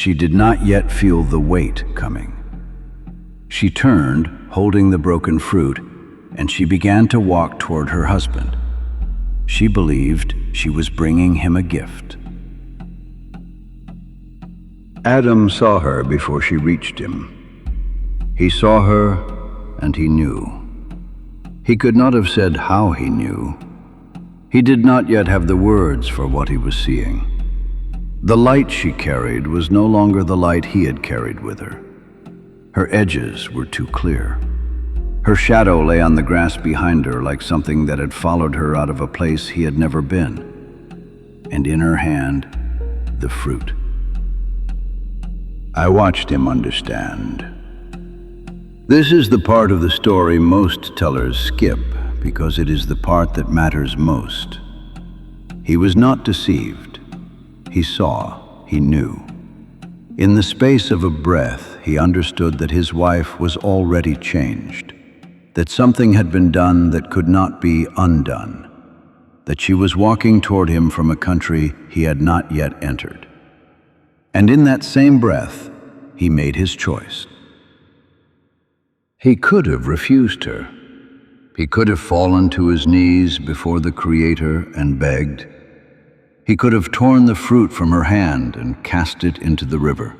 she did not yet feel the weight coming. She turned, holding the broken fruit, and she began to walk toward her husband. She believed she was bringing him a gift. Adam saw her before she reached him. He saw her, and he knew. He could not have said how he knew. He did not yet have the words for what he was seeing. The light she carried was no longer the light he had carried with her. Her edges were too clear. Her shadow lay on the grass behind her like something that had followed her out of a place he had never been. And in her hand, the fruit. I watched him understand. This is the part of the story most tellers skip because it is the part that matters most. He was not deceived. He saw, he knew. In the space of a breath, he understood that his wife was already changed, that something had been done that could not be undone, that she was walking toward him from a country he had not yet entered. And in that same breath, he made his choice. He could have refused her. He could have fallen to his knees before the Creator and begged. He could have torn the fruit from her hand and cast it into the river.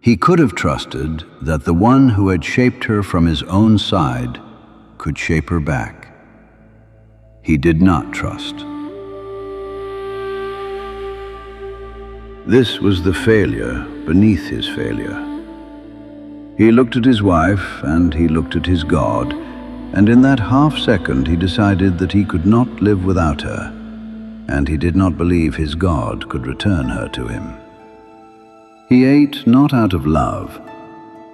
He could have trusted that the one who had shaped her from his own side could shape her back. He did not trust. This was the failure beneath his failure. He looked at his wife and he looked at his God, and in that half second he decided that he could not live without her, and he did not believe his God could return her to him. He ate not out of love,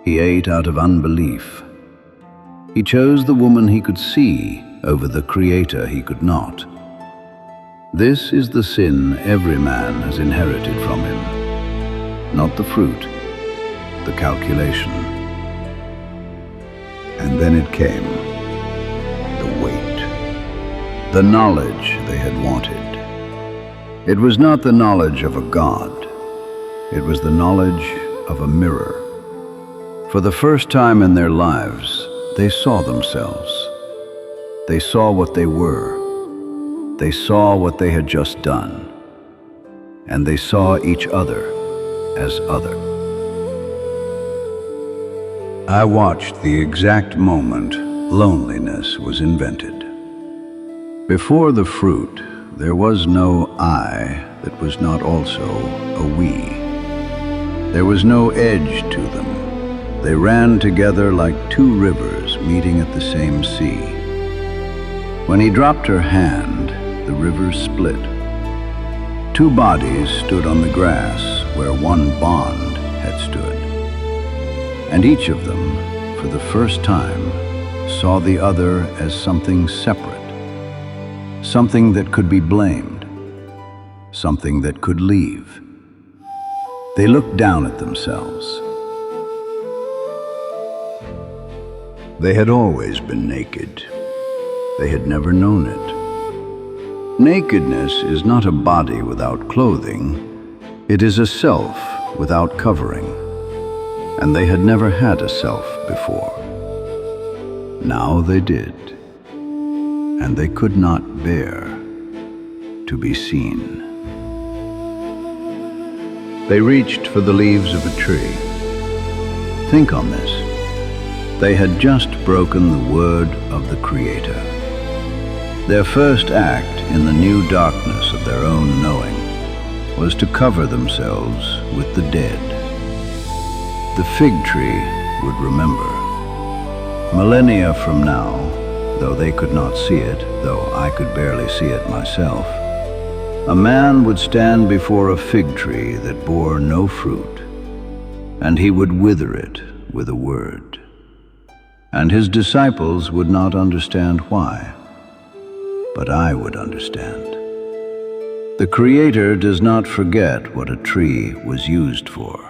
he ate out of unbelief. He chose the woman he could see over the Creator he could not. This is the sin every man has inherited from him, not the fruit, the calculation. And then it came, the weight, the knowledge they had wanted. It was not the knowledge of a God, it was the knowledge of a mirror. For the first time in their lives, they saw themselves. They saw what they were. They saw what they had just done. And they saw each other as other. I watched the exact moment loneliness was invented. Before the fruit, there was no I that was not also a we. There was no edge to them. They ran together like two rivers meeting at the same sea. When he dropped her hand, the river split. Two bodies stood on the grass where one bond had stood. And each of them, for the first time, saw the other as something separate, something that could be blamed, something that could leave. They looked down at themselves. They had always been naked. They had never known it. Nakedness is not a body without clothing. It is a self without covering. And they had never had a self before. Now they did. And they could not bear to be seen. They reached for the leaves of a tree. Think on this. They had just broken the word of the Creator. Their first act in the new darkness of their own knowing was to cover themselves with the dead. The fig tree would remember. Millennia from now, though they could not see it, though I could barely see it myself, a man would stand before a fig tree that bore no fruit, and he would wither it with a word. And his disciples would not understand why, but I would understand. The Creator does not forget what a tree was used for.